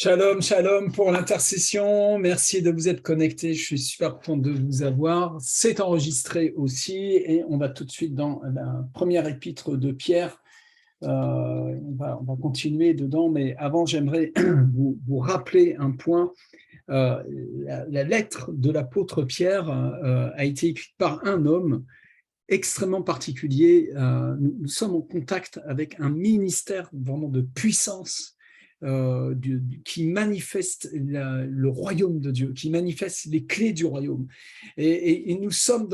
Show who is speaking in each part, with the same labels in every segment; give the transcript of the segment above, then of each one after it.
Speaker 1: Shalom, shalom pour l'intercession. Merci de vous être connectés. Je suis super content de vous avoir. C'est enregistré aussi et on va tout de suite dans la première épître de Pierre. On va continuer dedans, mais avant, j'aimerais vous rappeler un point. La lettre de l'apôtre Pierre a été écrite par un homme extrêmement particulier. Nous sommes en contact avec un ministère vraiment de puissance qui manifeste le royaume de Dieu, qui manifeste les clés du royaume. Et nous sommes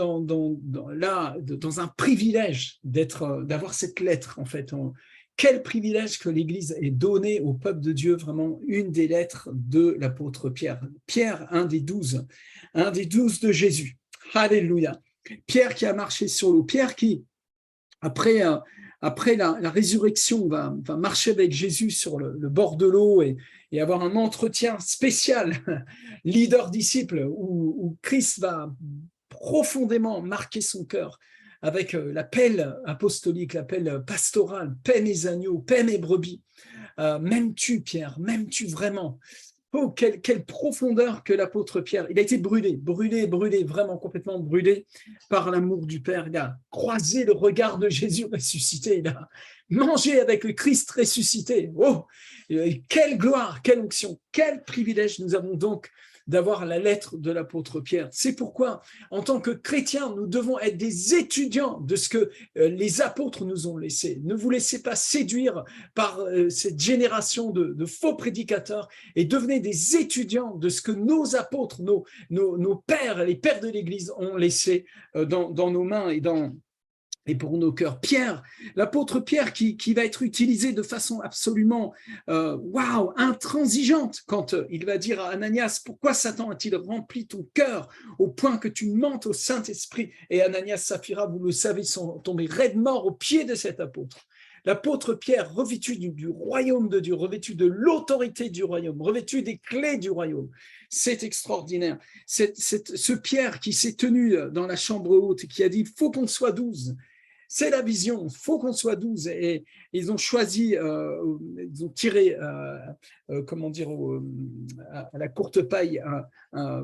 Speaker 1: là dans un privilège d'avoir cette lettre, en fait. Quel privilège que l'Église ait donné au peuple de Dieu, vraiment une des lettres de l'apôtre Pierre. Pierre, un des 12 de Jésus. Alléluia. Pierre qui a marché sur l'eau, Pierre qui, après la résurrection, va marcher avec Jésus sur le bord de l'eau et avoir un entretien spécial, leader-disciple, où Christ va profondément marquer son cœur avec l'appel apostolique, l'appel pastoral, paix mes agneaux, paix mes brebis. M'aimes-tu, Pierre? M'aimes-tu vraiment? Oh, quelle profondeur que l'apôtre Pierre. Il a été brûlé, vraiment complètement brûlé par l'amour du Père. Il a croisé le regard de Jésus ressuscité. Il a mangé avec le Christ ressuscité. Oh, quelle gloire, quelle onction, quel privilège nous avons donc d'avoir la lettre de l'apôtre Pierre. C'est pourquoi, en tant que chrétiens, nous devons être des étudiants de ce que les apôtres nous ont laissé. Ne vous laissez pas séduire par cette génération de faux prédicateurs et devenez des étudiants de ce que nos apôtres, nos pères, les pères de l'Église ont laissé dans nos mains et pour nos cœurs. Pierre, l'apôtre Pierre qui va être utilisé de façon absolument intransigeante quand il va dire à Ananias, pourquoi Satan a-t-il rempli ton cœur au point que tu mentes au Saint-Esprit? Et Ananias, Saphira, vous le savez, sont tombés raides morts aux pieds de cet apôtre. L'apôtre Pierre, revêtu du royaume de Dieu, revêtu de l'autorité du royaume, revêtu des clés du royaume. C'est extraordinaire. Ce Pierre qui s'est tenu dans la chambre haute et qui a dit, il faut qu'on soit 12. C'est la vision, il faut qu'on soit 12. Et ils ont choisi, ils ont tiré, comment dire, à la courte paille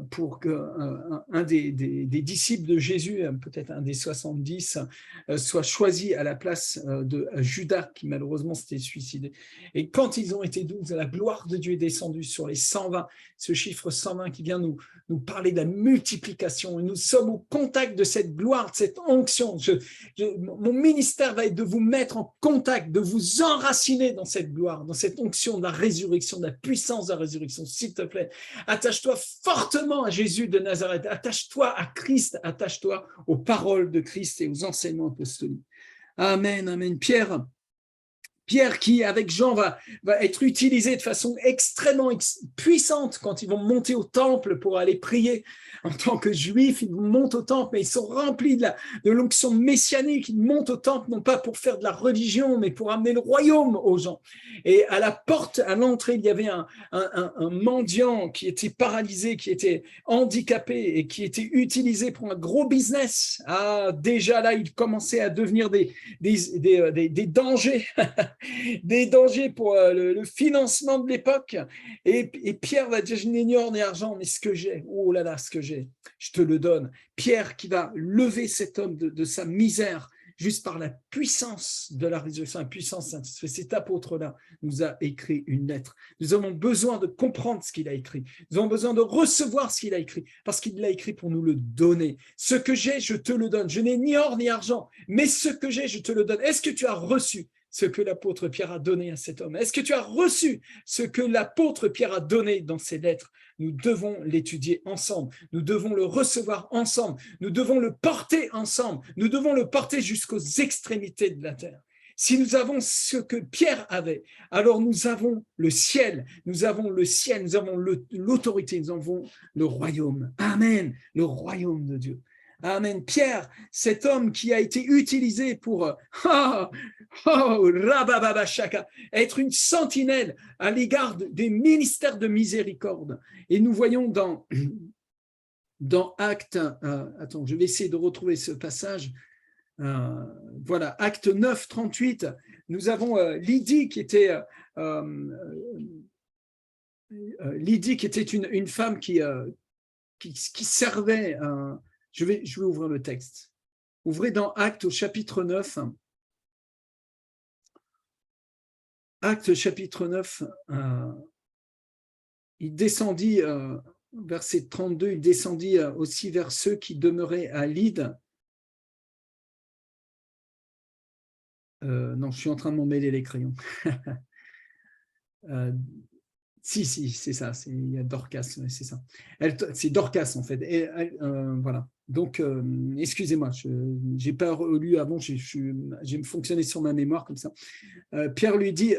Speaker 1: pour qu'un des disciples de Jésus, peut-être un des 70, soit choisi à la place de Judas, qui malheureusement s'était suicidé. Et quand ils ont été 12, la gloire de Dieu est descendue sur les 120, ce chiffre 120 qui vient nous parler de la multiplication. Et nous sommes au contact de cette gloire, de cette onction. Mon ministère va être de vous mettre en contact, de vous enraciner dans cette gloire, dans cette onction de la résurrection, de la puissance de la résurrection. S'il te plaît, attache-toi fortement à Jésus de Nazareth, attache-toi à Christ, attache-toi aux paroles de Christ et aux enseignements apostoliques. Amen, amen. Pierre qui, avec Jean, va être utilisé de façon extrêmement puissante quand ils vont monter au temple pour aller prier. En tant que juifs, ils montent au temple, mais ils sont remplis de l'onction messianique. Ils montent au temple non pas pour faire de la religion, mais pour amener le royaume aux gens. Et à la porte, à l'entrée, il y avait un mendiant qui était paralysé, qui était handicapé et qui était utilisé pour un gros business. Ah, déjà là, il commençait à devenir des dangers. Des dangers pour le financement de l'époque. Et Pierre va dire, je n'ai ni or ni argent, mais ce que j'ai, oh là là, ce que j'ai, je te le donne. Pierre qui va lever cet homme de sa misère, juste par la puissance de la résurrection, la puissance Saint-Esprit. Cet apôtre-là nous a écrit une lettre. Nous avons besoin de comprendre ce qu'il a écrit. Nous avons besoin de recevoir ce qu'il a écrit, parce qu'il l'a écrit pour nous le donner. Ce que j'ai, je te le donne. Je n'ai ni or ni argent, mais ce que j'ai, je te le donne. Est-ce que tu as reçu ce que l'apôtre Pierre a donné à cet homme? Est-ce que tu as reçu ce que l'apôtre Pierre a donné dans ses lettres? Nous devons l'étudier ensemble, nous devons le recevoir ensemble, nous devons le porter ensemble, nous devons le porter jusqu'aux extrémités de la terre. Si nous avons ce que Pierre avait, alors nous avons le ciel, nous avons l'autorité, nous avons le royaume. Amen, le royaume de Dieu. Amen. Pierre, cet homme qui a été utilisé pour être une sentinelle à l'égard des ministères de miséricorde. Et nous voyons dans Actes, attends, je vais essayer de retrouver ce passage. Voilà, Acte 9, 38, nous avons Lydie qui était Lydie, qui était une femme qui servait, je vais ouvrir le texte. Ouvrez dans Actes au chapitre 9. Actes chapitre 9, il descendit, verset 32, il descendit aussi vers ceux qui demeuraient à Lyde. Non, je suis en train de m'en mêler les crayons. Si, c'est ça, il y a Dorcas, c'est ça. C'est Dorcas en fait. Et, voilà. Donc, excusez-moi, je n'ai pas relu avant, j'ai fonctionné sur ma mémoire comme ça. Pierre lui dit,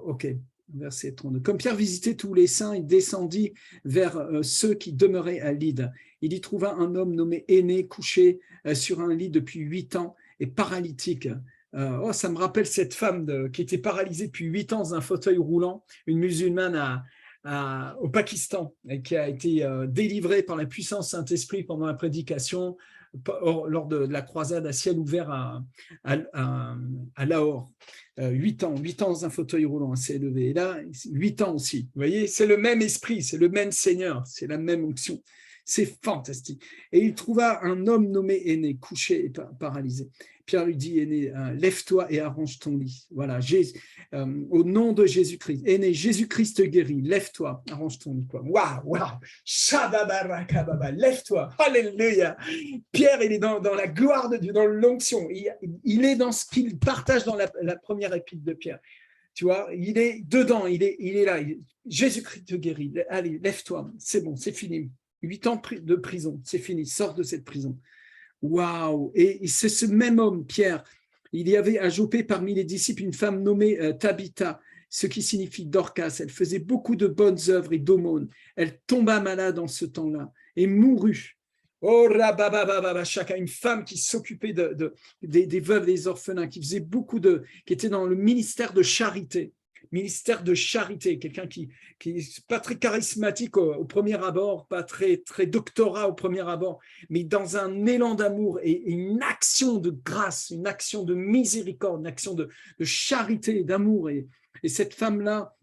Speaker 1: ok, verset 32. Comme Pierre visitait tous les saints, il descendit vers ceux qui demeuraient à Lyde. Il y trouva un homme nommé Aîné, couché sur un lit depuis 8 ans et paralytique. Ça me rappelle cette femme qui était paralysée depuis 8 ans dans un fauteuil roulant, une musulmane au Pakistan, et qui a été délivrée par la puissance Saint-Esprit pendant la prédication lors de la croisade à ciel ouvert à Lahore. 8 ans dans un fauteuil roulant, assez élevé. Et là, 8 ans aussi. Vous voyez, c'est le même esprit, c'est le même Seigneur, c'est la même onction. C'est fantastique. Et il trouva un homme nommé Aîné, couché et paralysé. Pierre lui dit, Aîné, lève-toi et arrange ton lit. Voilà, au nom de Jésus-Christ. Aîné, Jésus-Christ te guérit. Lève-toi, arrange ton lit. Waouh, lève-toi. Alléluia. Pierre, il est dans la gloire de Dieu, dans l'onction. Il est dans ce qu'il partage dans la première épître de Pierre. Tu vois, il est dedans, il est là. Jésus-Christ te guérit. Allez, lève-toi. C'est bon, c'est fini. 8 ans de prison, c'est fini. Sors de cette prison. Waouh! Et c'est ce même homme, Pierre. Il y avait à Joppé parmi les disciples une femme nommée Tabitha, ce qui signifie Dorcas. Elle faisait beaucoup de bonnes œuvres et d'aumônes. Elle tomba malade en ce temps-là et mourut. Oh, chacun, une femme qui s'occupait des veuves et des orphelins, qui faisait qui était dans le ministère de charité. Ministère de charité, quelqu'un qui n'est pas très charismatique au premier abord, pas très doctorat au premier abord, mais dans un élan d'amour et une action de grâce, une action de miséricorde, une action de charité, d'amour. Et cette femme-là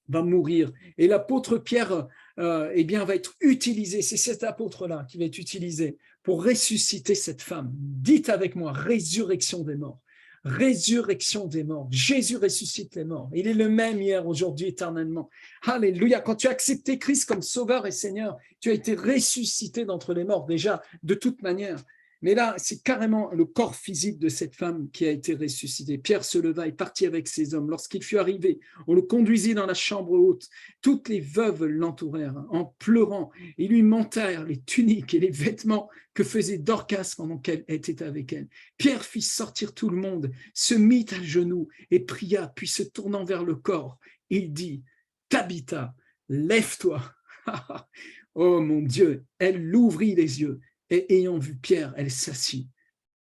Speaker 1: va mourir. Et l'apôtre Pierre va être utilisé, c'est cet apôtre-là qui va être utilisé pour ressusciter cette femme. Dites avec moi, résurrection des morts. Résurrection des morts. Jésus ressuscite les morts. Il est le même hier, aujourd'hui, éternellement. Alléluia. Quand tu as accepté Christ comme sauveur et Seigneur, tu as été ressuscité d'entre les morts déjà, de toute manière. Mais là, c'est carrément le corps physique de cette femme qui a été ressuscité. Pierre se leva et partit avec ses hommes. Lorsqu'il fut arrivé, on le conduisit dans la chambre haute. Toutes les veuves l'entourèrent en pleurant. Ils lui montèrent les tuniques et les vêtements que faisait Dorcas pendant qu'elle était avec elle. Pierre fit sortir tout le monde, se mit à genoux et pria, puis se tournant vers le corps, il dit, Tabitha, lève-toi. Oh mon Dieu, elle ouvrit les yeux. Et ayant vu Pierre, elle s'assit.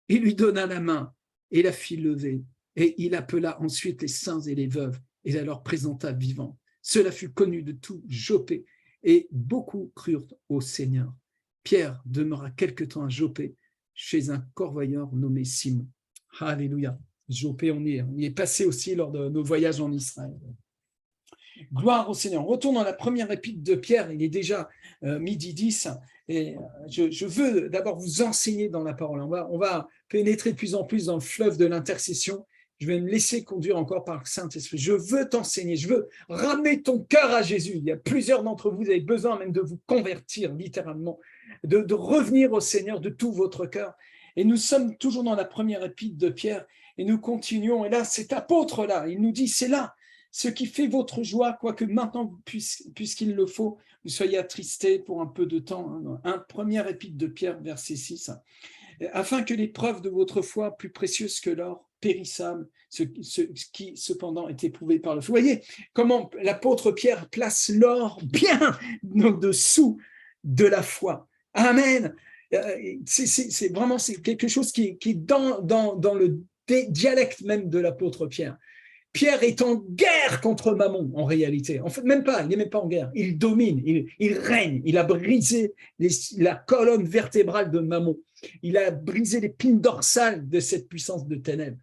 Speaker 1: Il lui donna la main et la fit lever. Et il appela ensuite les saints et les veuves et la leur présenta vivants. Cela fut connu de tout Joppé et beaucoup crurent au Seigneur. Pierre demeura quelque temps à Joppé chez un corvoyeur nommé Simon. Alléluia. Joppé, on y est passé aussi lors de nos voyages en Israël. Gloire au Seigneur. On retourne dans la première épître de Pierre, il est déjà 12h10 et je veux d'abord vous enseigner dans la parole. On va pénétrer de plus en plus dans le fleuve de l'intercession. Je vais me laisser conduire encore par le Saint-Esprit. Je veux t'enseigner, je veux ramener ton cœur à Jésus. Il y a plusieurs d'entre vous, vous avez besoin même de vous convertir littéralement, de revenir au Seigneur de tout votre cœur. Et nous sommes toujours dans la première épître de Pierre et nous continuons. Et là, cet apôtre-là, il nous dit, c'est là ce qui fait votre joie, quoique maintenant, puisqu'il le faut, vous soyez attristés pour un peu de temps. Première épître de Pierre, verset 6. Afin que l'épreuve de votre foi, plus précieuse que l'or, périssable, ce qui cependant est éprouvé par le feu. Vous voyez comment l'apôtre Pierre place l'or bien au-dessous de la foi. Amen. C'est vraiment quelque chose qui est dans le dialecte même de l'apôtre Pierre. Pierre est en guerre contre Mammon, en réalité. En fait, même pas, il n'est même pas en guerre. Il domine, il règne. Il a brisé la colonne vertébrale de Mammon. Il a brisé l'épine dorsale de cette puissance de ténèbres.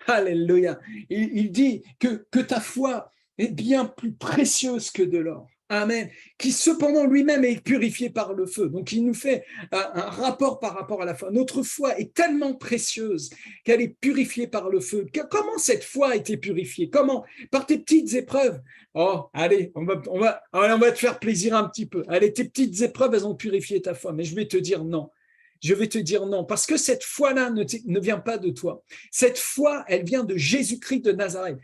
Speaker 1: Alléluia. Il dit que ta foi est bien plus précieuse que de l'or. Amen. Qui cependant lui-même est purifié par le feu. Donc il nous fait un rapport par rapport à la foi. Notre foi est tellement précieuse qu'elle est purifiée par le feu. Comment cette foi a été purifiée? Comment? Par tes petites épreuves. Oh, allez, on va te faire plaisir un petit peu. Allez, tes petites épreuves, elles ont purifié ta foi. Mais je vais te dire non. Je vais te dire non, parce que cette foi-là ne vient pas de toi. Cette foi, elle vient de Jésus-Christ de Nazareth.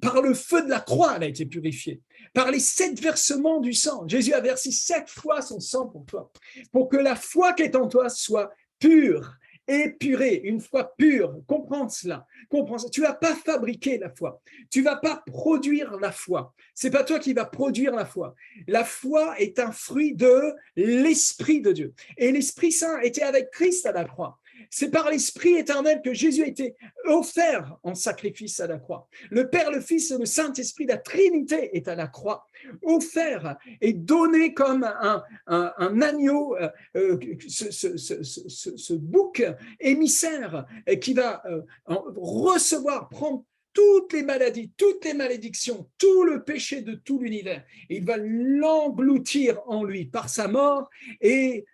Speaker 1: Par le feu de la croix, elle a été purifiée. Par les 7 versements du sang. Jésus a versé 7 fois son sang pour toi. Pour que la foi qui est en toi soit pure, épurée, une foi pure. Comprends cela. Comprends ça. Tu ne vas pas fabriquer la foi. Tu ne vas pas produire la foi. Ce n'est pas toi qui vas produire la foi. La foi est un fruit de l'Esprit de Dieu. Et l'Esprit Saint était avec Christ à la croix. C'est par l'Esprit éternel que Jésus a été offert en sacrifice à la croix. Le Père, le Fils et le Saint-Esprit, la Trinité est à la croix, offert et donné comme un agneau, ce bouc émissaire qui va recevoir, prendre toutes les maladies, toutes les malédictions, tout le péché de tout l'univers. Il va l'engloutir en lui par sa mort et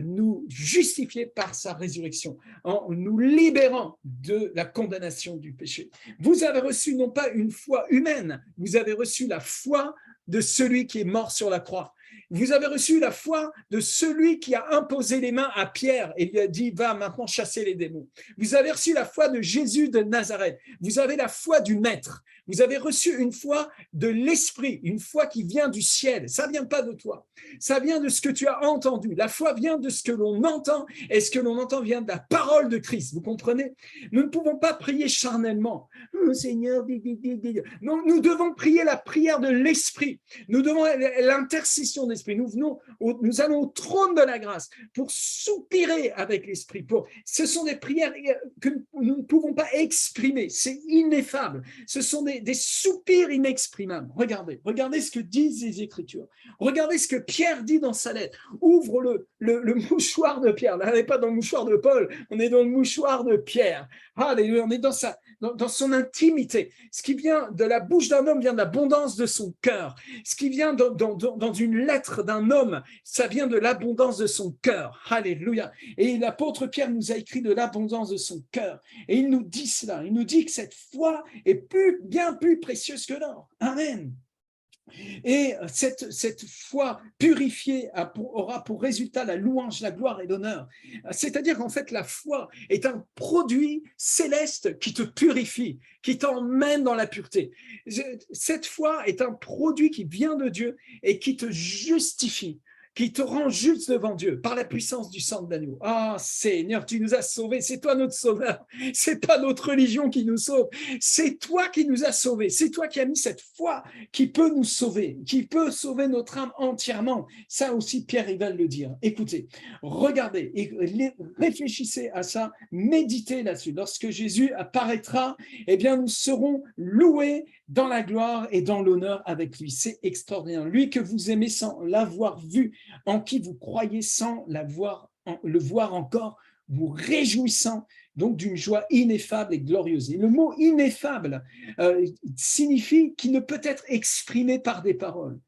Speaker 1: nous justifier par sa résurrection, en nous libérant de la condamnation du péché. Vous avez reçu non pas une foi humaine, vous avez reçu la foi de celui qui est mort sur la croix. Vous avez reçu la foi de celui qui a imposé les mains à Pierre et lui a dit, va maintenant chasser les démons. Vous avez reçu la foi de Jésus de Nazareth. Vous avez la foi du Maître. Vous avez reçu une foi de l'Esprit, une foi qui vient du ciel. Ça ne vient pas de toi. Ça vient de ce que tu as entendu. La foi vient de ce que l'on entend et ce que l'on entend vient de la parole de Christ. Vous comprenez? Nous ne pouvons pas prier charnellement. Oh, Seigneur, non, nous devons prier la prière de l'Esprit. Nous devons l'intercession de l'Esprit. Nous allons au trône de la grâce pour soupirer avec l'Esprit. Ce sont des prières que nous ne pouvons pas exprimer. C'est ineffable. Ce sont des soupirs inexprimables. Regardez ce que disent les Écritures. Regardez ce que Pierre dit dans sa lettre. Ouvre le mouchoir de Pierre. Là, on n'est pas dans le mouchoir de Paul, on est dans le mouchoir de Pierre. Alléluia, on est dans son intimité. Ce qui vient de la bouche d'un homme vient de l'abondance de son cœur. Ce qui vient dans une lettre d'un homme, ça vient de l'abondance de son cœur. Alléluia. Et l'apôtre Pierre nous a écrit de l'abondance de son cœur. Et il nous dit cela. Il nous dit que cette foi est bien plus précieuse que l'or. Amen. Et cette foi purifiée aura pour résultat la louange, la gloire et l'honneur. C'est-à-dire qu'en fait, la foi est un produit céleste qui te purifie, qui t'emmène dans la pureté. Cette foi est un produit qui vient de Dieu et qui te justifie, qui te rend juste devant Dieu par la puissance du sang de l'agneau. Ah, Seigneur, tu nous as sauvés. C'est toi notre sauveur. C'est pas notre religion qui nous sauve. C'est toi qui nous as sauvés. C'est toi qui as mis cette foi qui peut nous sauver, qui peut sauver notre âme entièrement. Ça aussi, Pierre, il va le dire. Écoutez, regardez et réfléchissez à ça, méditez là-dessus. Lorsque Jésus apparaîtra, eh bien, nous serons loués dans la gloire et dans l'honneur avec lui. C'est extraordinaire. Lui que vous aimez sans l'avoir vu, en qui vous croyez sans le voir encore, vous réjouissant donc d'une joie ineffable et glorieuse. Et le mot ineffable signifie qu'il ne peut être exprimé par des paroles.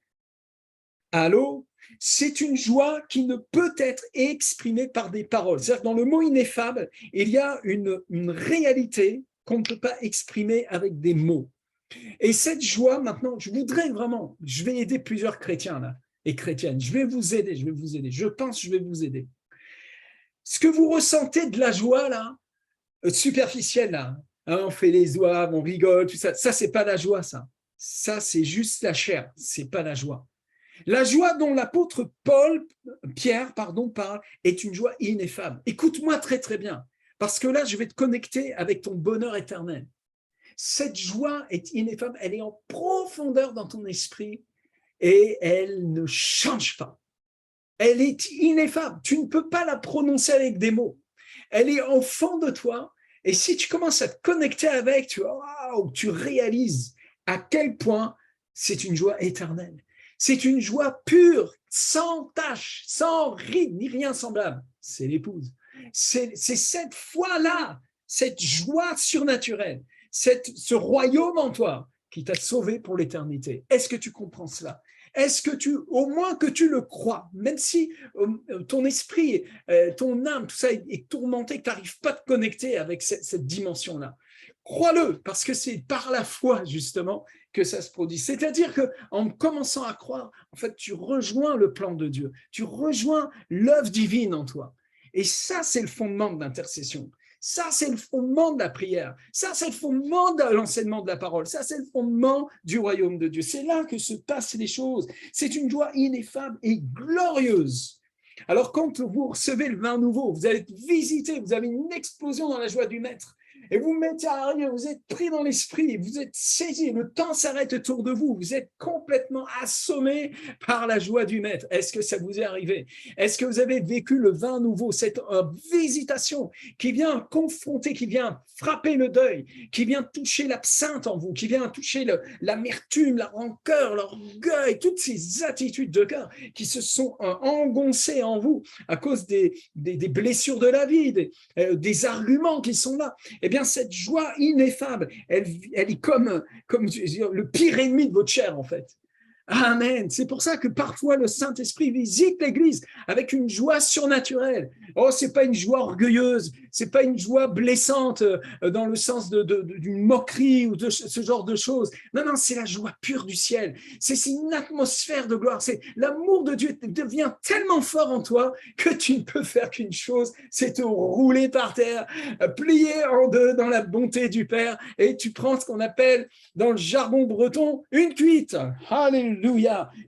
Speaker 1: Allô? C'est une joie qui ne peut être exprimée par des paroles. C'est-à-dire que dans le mot ineffable, il y a une réalité qu'on ne peut pas exprimer avec des mots. Et cette joie, maintenant, je vais aider plusieurs chrétiens là et chrétiennes. Je vais vous aider. Je pense que je vais vous aider. Ce que vous ressentez de la joie là, superficielle là, hein, on fait les oies, on rigole, tout ça. Ça, c'est pas la joie, ça. Ça, c'est juste la chair. C'est pas la joie. La joie dont l'apôtre Pierre parle, est une joie ineffable. Écoute-moi très très bien, parce que là, je vais te connecter avec ton bonheur éternel. Cette joie est ineffable, elle est en profondeur dans ton esprit et elle ne change pas. Elle est ineffable, tu ne peux pas la prononcer avec des mots. Elle est au fond de toi et si tu commences à te connecter avec, tu réalises à quel point c'est une joie éternelle. C'est une joie pure, sans tache, sans ride, ni rien semblable. C'est l'épouse. C'est cette foi-là, cette joie surnaturelle. ce royaume en toi qui t'a sauvé pour l'éternité. Est-ce que tu comprends cela? Est-ce que au moins que tu le crois, même si ton esprit, ton âme, tout ça est tourmenté, que tu n'arrives pas à te connecter avec cette dimension-là? Crois-le, parce que c'est par la foi, justement, que ça se produit. C'est-à-dire qu'en commençant à croire, en fait, tu rejoins le plan de Dieu, tu rejoins l'œuvre divine en toi. Et ça, c'est le fondement de l'intercession. Ça, c'est le fondement de la prière. Ça, c'est le fondement de l'enseignement de la parole. Ça, c'est le fondement du royaume de Dieu. C'est là que se passent les choses. C'est une joie ineffable et glorieuse. Alors, quand vous recevez le vin nouveau, vous allez visiter, vous avez une explosion dans la joie du Maître. Et vous mettez à rien, vous êtes pris dans l'esprit, vous êtes saisi, le temps s'arrête autour de vous, vous êtes complètement assommé par la joie du Maître. Est-ce que ça vous est arrivé? Est-ce que vous avez vécu le vin nouveau, cette visitation qui vient confronter, qui vient frapper le deuil, qui vient toucher l'absinthe en vous, qui vient toucher l'amertume, la rancœur, l'orgueil, toutes ces attitudes de cœur qui se sont engoncées en vous à cause des blessures de la vie, des arguments qui sont là? Eh bien, cette joie ineffable, elle est comme le pire ennemi de votre chair, en fait. Amen. C'est pour ça que parfois le Saint-Esprit visite l'Église avec une joie surnaturelle. Oh, c'est pas une joie orgueilleuse, c'est pas une joie blessante dans le sens d'une moquerie ou de ce genre de choses. Non, non, c'est la joie pure du ciel. C'est une atmosphère de gloire. C'est l'amour de Dieu devient tellement fort en toi que tu ne peux faire qu'une chose, c'est te rouler par terre, plier en deux dans la bonté du Père, et tu prends ce qu'on appelle dans le jargon breton une cuite. Alléluia.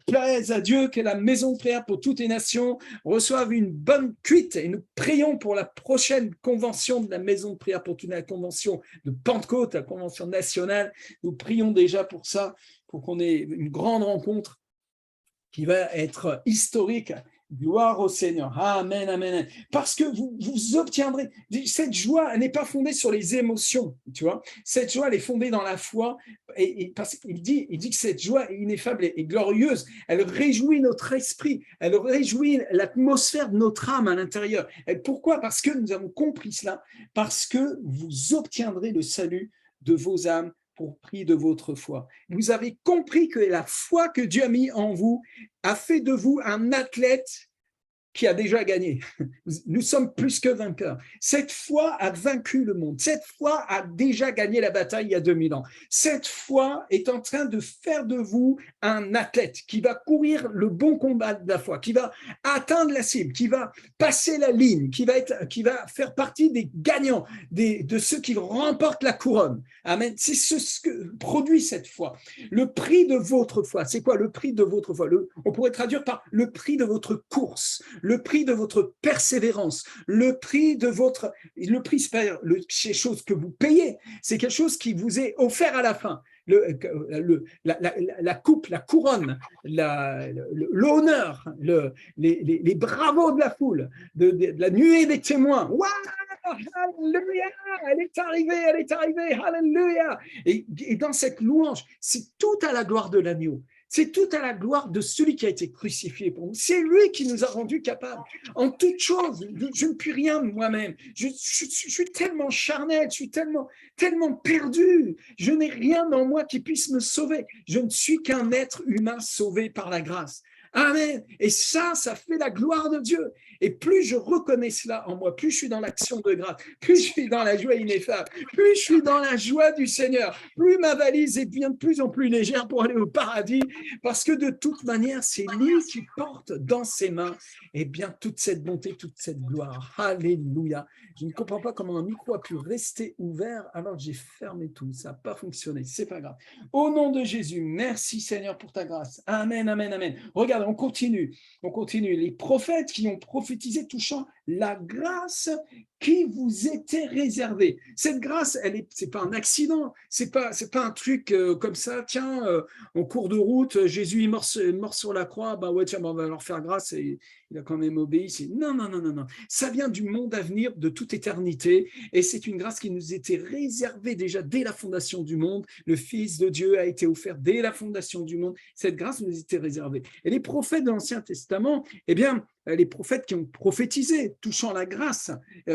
Speaker 1: Plaise à Dieu que la maison de prière pour toutes les nations reçoive une bonne cuite, et nous prions pour la prochaine convention de la maison de prière pour toute la convention de Pentecôte, la convention nationale. Nous prions déjà pour ça, pour qu'on ait une grande rencontre qui va être historique. Gloire au Seigneur. Amen, amen. Parce que vous obtiendrez. Cette joie, elle n'est pas fondée sur les émotions, tu vois. Cette joie, elle est fondée dans la foi. Et parce qu'il dit que cette joie est ineffable et glorieuse. Elle réjouit notre esprit. Elle réjouit l'atmosphère de notre âme à l'intérieur. Et pourquoi? Parce que nous avons compris cela. Parce que vous obtiendrez le salut de vos âmes pour prix de votre foi. Vous avez compris que la foi que Dieu a mis en vous a fait de vous un athlète qui a déjà gagné. Nous sommes plus que vainqueurs. Cette foi a vaincu le monde. Cette foi a déjà gagné la bataille il y a 2000 ans. Cette foi est en train de faire de vous un athlète qui va courir le bon combat de la foi, qui va atteindre la cible, qui va passer la ligne, qui va faire partie des gagnants, de ceux qui remportent la couronne. Amen. C'est ce que produit cette foi. Le prix de votre foi, c'est quoi le prix de votre foi? On pourrait traduire par le prix de votre course, le prix de votre persévérance, le prix, c'est pas quelque chose que vous payez, c'est quelque chose qui vous est offert à la fin. La coupe, la couronne, l'honneur, les bravos de la foule, de la nuée des témoins. Waouh! Alléluia! Elle est arrivée, alléluia! Et dans cette louange, c'est tout à la gloire de l'agneau. C'est tout à la gloire de celui qui a été crucifié pour nous. C'est lui qui nous a rendus capables. En toute chose, je ne puis rien moi-même. Je suis tellement charnel, je suis tellement perdu. Je n'ai rien en moi qui puisse me sauver. Je ne suis qu'un être humain sauvé par la grâce. Amen. Et ça fait la gloire de Dieu. Et plus je reconnais cela en moi, plus je suis dans l'action de grâce, plus je suis dans la joie ineffable, plus je suis dans la joie du Seigneur, plus ma valise devient de plus en plus légère pour aller au paradis, parce que de toute manière, c'est lui qui porte dans ses mains, eh bien, toute cette bonté, toute cette gloire. Alléluia. Je ne comprends pas comment un micro a pu rester ouvert alors que j'ai fermé tout. Ça n'a pas fonctionné. C'est pas grave. Au nom de Jésus, merci Seigneur pour ta grâce. Amen, amen, amen. Regarde, on continue. Les prophètes qui ont prophétisé touchant la grâce qui vous était réservée. Cette grâce, c'est pas un accident, c'est pas un truc comme ça. Tiens, en cours de route, Jésus est mort sur la croix. Bah ouais, tiens, on va leur faire grâce et il a quand même obéi. Non. Ça vient du monde à venir, de toute éternité, et c'est une grâce qui nous était réservée déjà dès la fondation du monde. Le Fils de Dieu a été offert dès la fondation du monde. Cette grâce nous était réservée. Et les prophètes de l'Ancien Testament, eh bien, les prophètes qui ont prophétisé touchant la grâce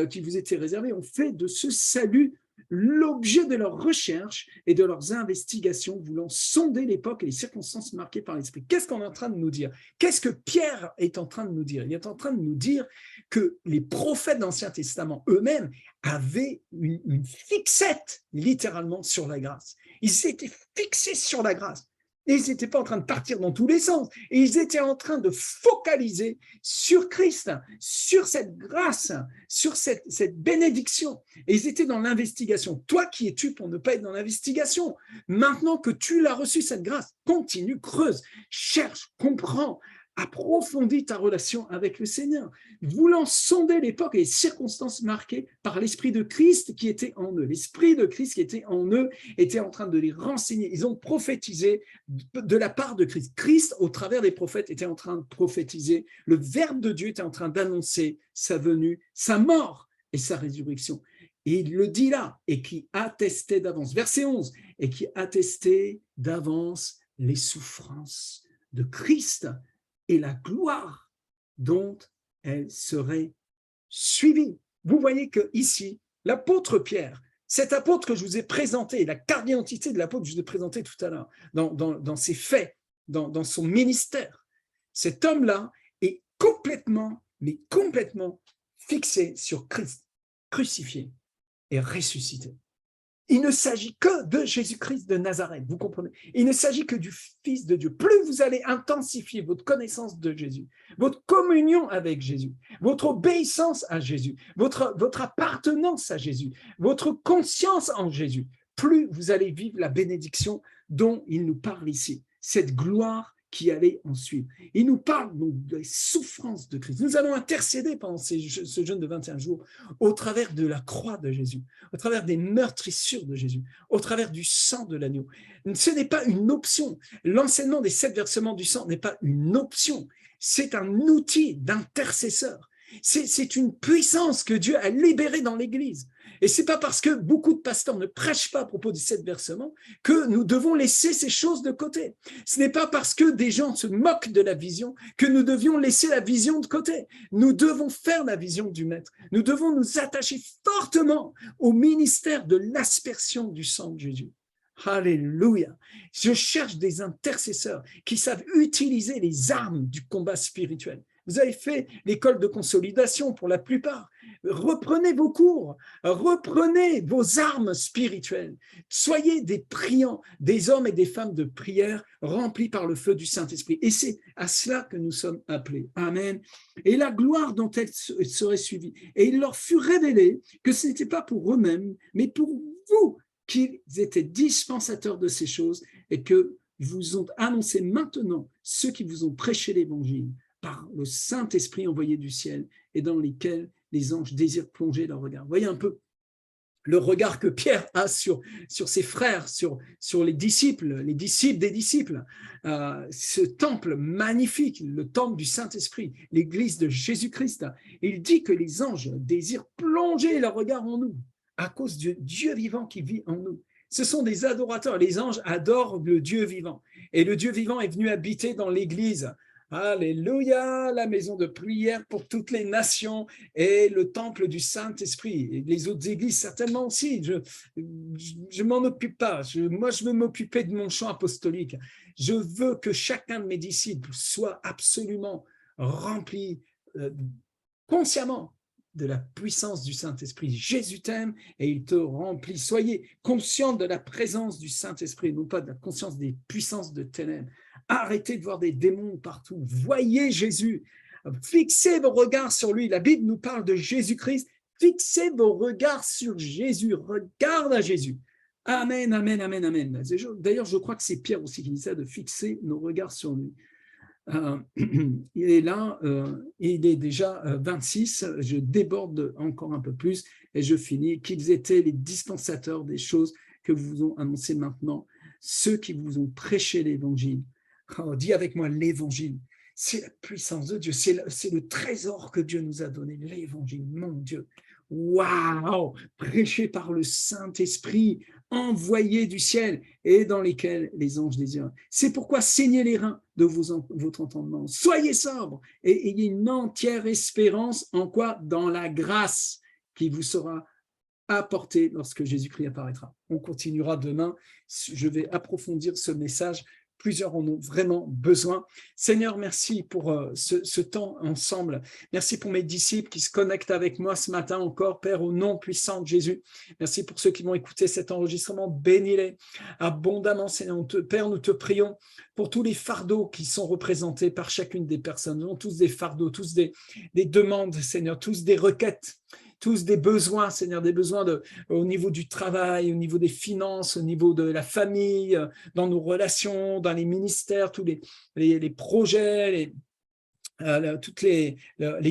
Speaker 1: qui vous était réservée ont fait de ce salut l'objet de leurs recherches et de leurs investigations, voulant sonder l'époque et les circonstances marquées par l'Esprit. Qu'est-ce qu'on est en train de nous dire? Qu'est-ce que Pierre est en train de nous dire? Il est en train de nous dire que les prophètes de l'Ancien Testament eux-mêmes avaient une fixette littéralement sur la grâce. Ils étaient fixés sur la grâce. Et ils n'étaient pas en train de partir dans tous les sens. Et ils étaient en train de focaliser sur Christ, sur cette grâce, sur cette bénédiction. Et ils étaient dans l'investigation. Toi, qui es-tu pour ne pas être dans l'investigation? Maintenant que tu l'as reçu, cette grâce, continue, creuse, cherche, comprends, approfondis ta relation avec le Seigneur, voulant sonder l'époque et les circonstances marquées par l'Esprit de Christ qui était en eux. L'Esprit de Christ qui était en eux était en train de les renseigner. Ils ont prophétisé de la part de Christ. Christ, au travers des prophètes, était en train de prophétiser. Le Verbe de Dieu était en train d'annoncer sa venue, sa mort et sa résurrection. Et il le dit là, et qui attestait d'avance, verset 11, et qui attestait d'avance les souffrances de Christ et la gloire dont elle serait suivie. Vous voyez qu'ici, l'apôtre Pierre, cet apôtre que je vous ai présenté, la carte d'identité de l'apôtre que je vous ai présenté tout à l'heure, dans ses faits, dans son ministère, cet homme-là est complètement, mais complètement fixé sur Christ, crucifié et ressuscité. Il ne s'agit que de Jésus-Christ de Nazareth, vous comprenez? Il ne s'agit que du Fils de Dieu. Plus vous allez intensifier votre connaissance de Jésus, votre communion avec Jésus, votre obéissance à Jésus, votre appartenance à Jésus, votre conscience en Jésus, plus vous allez vivre la bénédiction dont il nous parle ici, cette gloire qui allait en suivre. Il nous parle donc des souffrances de Christ. Nous allons intercéder pendant ce jeûne de 21 jours au travers de la croix de Jésus, au travers des meurtrissures de Jésus, au travers du sang de l'agneau. Ce n'est pas une option. L'enseignement des 7 versements du sang n'est pas une option. C'est un outil d'intercesseur. C'est une puissance que Dieu a libérée dans l'Église. Et ce n'est pas parce que beaucoup de pasteurs ne prêchent pas à propos des 7 versements que nous devons laisser ces choses de côté. Ce n'est pas parce que des gens se moquent de la vision que nous devions laisser la vision de côté. Nous devons faire la vision du Maître. Nous devons nous attacher fortement au ministère de l'aspersion du sang de Jésus. Alléluia. Je cherche des intercesseurs qui savent utiliser les armes du combat spirituel. Vous avez fait l'école de consolidation pour la plupart. Reprenez vos cours, reprenez vos armes spirituelles. Soyez des priants, des hommes et des femmes de prière remplis par le feu du Saint-Esprit. Et c'est à cela que nous sommes appelés. Amen. Et la gloire dont elle serait suivie. Et il leur fut révélé que ce n'était pas pour eux-mêmes, mais pour vous qu'ils étaient dispensateurs de ces choses et que vous ont annoncé maintenant ceux qui vous ont prêché l'évangile par le Saint-Esprit envoyé du ciel et dans lesquels les anges désirent plonger leur regard. Voyez un peu le regard que Pierre a sur ses frères, sur les disciples des disciples. Ce temple magnifique, le temple du Saint-Esprit, l'église de Jésus-Christ. Il dit que les anges désirent plonger leur regard en nous à cause du Dieu vivant qui vit en nous. Ce sont des adorateurs. Les anges adorent le Dieu vivant. Et le Dieu vivant est venu habiter dans l'église. Alléluia, la maison de prière pour toutes les nations et le temple du Saint-Esprit. Et les autres églises, certainement aussi. Je m'en occupe pas. Moi, je veux m'occuper de mon champ apostolique. Je veux que chacun de mes disciples soit absolument rempli consciemment de la puissance du Saint-Esprit. Jésus t'aime et il te remplit. Soyez conscients de la présence du Saint-Esprit, non pas de la conscience des puissances de ténèbres. Arrêtez de voir des démons partout. Voyez Jésus. Fixez vos regards sur lui. La Bible nous parle de Jésus-Christ. Fixez vos regards sur Jésus. Regarde à Jésus. Amen, amen, amen, amen. D'ailleurs, je crois que c'est Pierre aussi qui dit ça, de fixer nos regards sur lui. Il est là, il est déjà 26, je déborde encore un peu plus et je finis. Qu'ils étaient les dispensateurs des choses que vous ont annoncées maintenant, ceux qui vous ont prêché l'évangile. Oh, dis avec moi l'évangile, c'est la puissance de Dieu, c'est le trésor que Dieu nous a donné, l'évangile, mon Dieu. Waouh, prêché par le Saint-Esprit, envoyé du ciel et dans lesquels les anges désirent. C'est pourquoi saignez les reins de votre entendement. Soyez sobres et ayez une entière espérance en quoi? Dans la grâce qui vous sera apporter lorsque Jésus-Christ apparaîtra. On continuera demain. Je vais approfondir ce message. Plusieurs en ont vraiment besoin. Seigneur, merci pour ce temps ensemble. Merci pour mes disciples qui se connectent avec moi ce matin encore, Père, au nom puissant de Jésus. Merci pour ceux qui vont écouter cet enregistrement. Bénis-les abondamment, Seigneur. Père, nous te prions pour tous les fardeaux qui sont représentés par chacune des personnes. Nous avons tous des fardeaux, tous des demandes, Seigneur, tous des requêtes, tous des besoins, Seigneur, des besoins au niveau du travail, au niveau des finances, au niveau de la famille, dans nos relations, dans les ministères, tous les projets, toutes les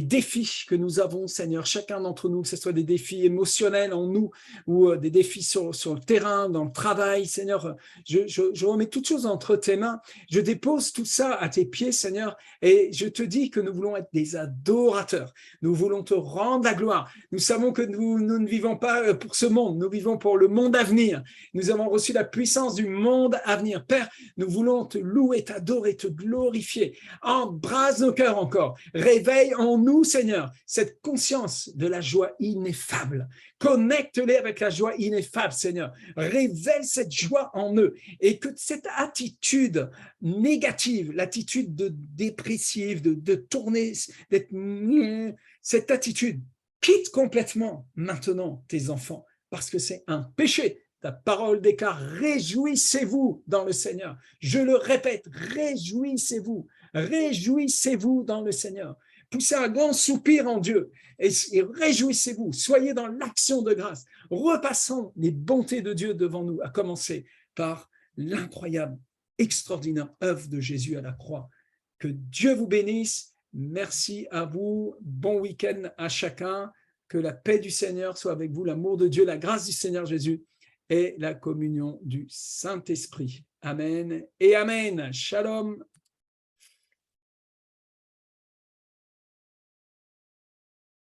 Speaker 1: défis que nous avons, Seigneur, chacun d'entre nous, que ce soit des défis émotionnels en nous ou des défis sur le terrain, dans le travail, Seigneur, je remets toutes choses entre tes mains, je dépose tout ça à tes pieds, Seigneur, et je te dis que nous voulons être des adorateurs, nous voulons te rendre la gloire, nous savons que nous ne vivons pas pour ce monde, nous vivons pour le monde à venir, nous avons reçu la puissance du monde à venir, Père, nous voulons te louer, t'adorer, te glorifier, embrase nos cœurs encore. Réveille en nous, Seigneur, cette conscience de la joie ineffable. Connecte-les avec la joie ineffable, Seigneur. Révèle cette joie en eux et que cette attitude négative, l'attitude dépressive, de tourner, cette attitude, quitte complètement maintenant tes enfants parce que c'est un péché. Ta parole déclare, réjouissez-vous dans le Seigneur. Je le répète, réjouissez-vous. Réjouissez-vous dans le Seigneur. Poussez un grand soupir en Dieu et réjouissez-vous. Soyez dans l'action de grâce. Repassons les bontés de Dieu devant nous, à commencer par l'incroyable, extraordinaire œuvre de Jésus à la croix. Que Dieu vous bénisse. Merci à vous. Bon week-end à chacun. Que la paix du Seigneur soit avec vous, l'amour de Dieu, la grâce du Seigneur Jésus et la communion du Saint-Esprit. Amen et Amen. Shalom.